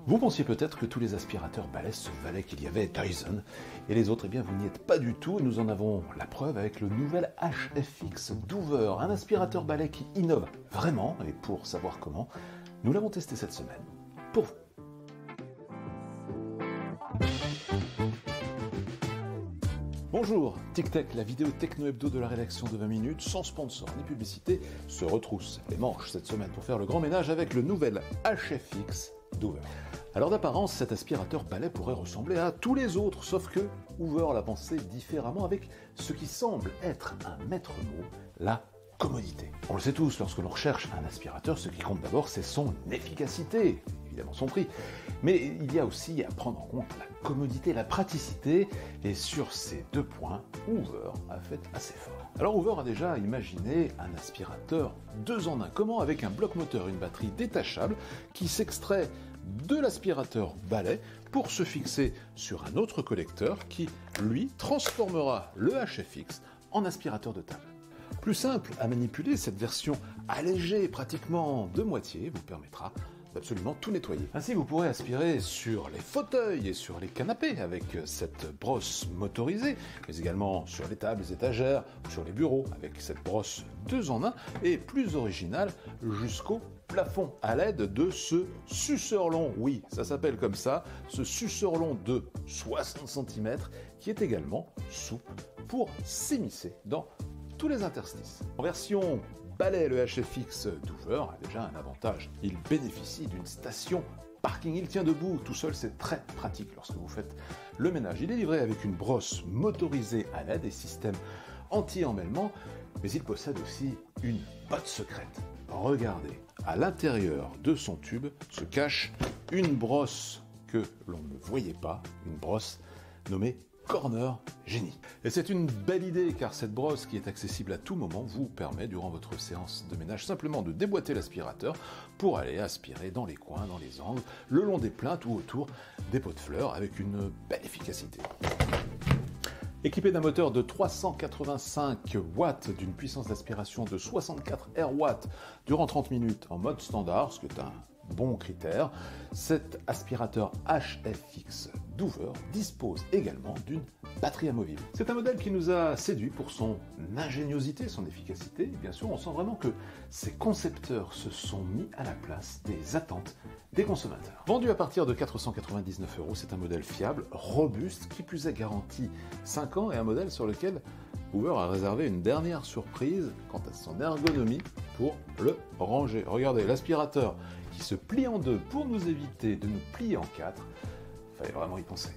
Vous pensiez peut-être que tous les aspirateurs balais se valaient qu'il y avait Dyson, et les autres, eh bien vous n'y êtes pas du tout. Nous en avons la preuve avec le nouvel HFX d'Hoover, un aspirateur balai qui innove vraiment, et pour savoir comment, nous l'avons testé cette semaine, pour vous. Bonjour, Tic-Tac, la vidéo techno-hebdo de la rédaction de 20 minutes, sans sponsor ni publicité, se retrousse les manches cette semaine pour faire le grand ménage avec le nouvel HFX d'Hoover. Alors d'apparence, cet aspirateur balai pourrait ressembler à tous les autres, sauf que Hoover l'a pensé différemment avec ce qui semble être un maître mot, la commodité. On le sait tous, lorsque l'on recherche un aspirateur, ce qui compte d'abord, c'est son efficacité, évidemment son prix. Mais il y a aussi à prendre en compte la commodité, la praticité, et sur ces deux points, Hoover a fait assez fort. Alors Hoover a déjà imaginé un aspirateur 2 en 1. Comment? Avec un bloc moteur, une batterie détachable qui s'extrait de l'aspirateur balai pour se fixer sur un autre collecteur qui, lui, transformera le HFX en aspirateur de table. Plus simple à manipuler, cette version allégée pratiquement de moitié vous permettra d'absolument tout nettoyer. Ainsi, vous pourrez aspirer sur les fauteuils et sur les canapés avec cette brosse motorisée, mais également sur les tables, les étagères, sur les bureaux avec cette brosse 2 en 1 et plus originale jusqu'au plafond à l'aide de ce suceur long. Oui, ça s'appelle comme ça, ce suceur long de 60 cm qui est également souple pour s'immiscer dans tous les interstices. En version balai, le HFX d'Hoover a déjà un avantage. Il bénéficie d'une station parking. Il tient debout tout seul, c'est très pratique lorsque vous faites le ménage. Il est livré avec une brosse motorisée à l'aide des systèmes anti-emmêlement, mais il possède aussi une botte secrète. Regardez, à l'intérieur de son tube se cache une brosse que l'on ne voyait pas, une brosse nommée Corner Genie. Et c'est une belle idée car cette brosse qui est accessible à tout moment vous permet durant votre séance de ménage simplement de déboîter l'aspirateur pour aller aspirer dans les coins, dans les angles, le long des plaintes ou autour des pots de fleurs avec une belle efficacité. Équipé d'un moteur de 385 watts, d'une puissance d'aspiration de 64 Rw durant 30 minutes en mode standard, ce qui est un bon critère, cet aspirateur HFX d'Hoover dispose également d'une batterie amovible. C'est un modèle qui nous a séduit pour son ingéniosité, son efficacité. Et bien sûr, on sent vraiment que ses concepteurs se sont mis à la place des attentes des consommateurs. Vendu à partir de 499 €, c'est un modèle fiable, robuste, qui plus est garanti 5 ans et un modèle sur lequel Hoover a réservé une dernière surprise quant à son ergonomie pour le ranger. Regardez, l'aspirateur qui se plie en deux pour nous éviter de nous plier en 4. Fallait vraiment y penser.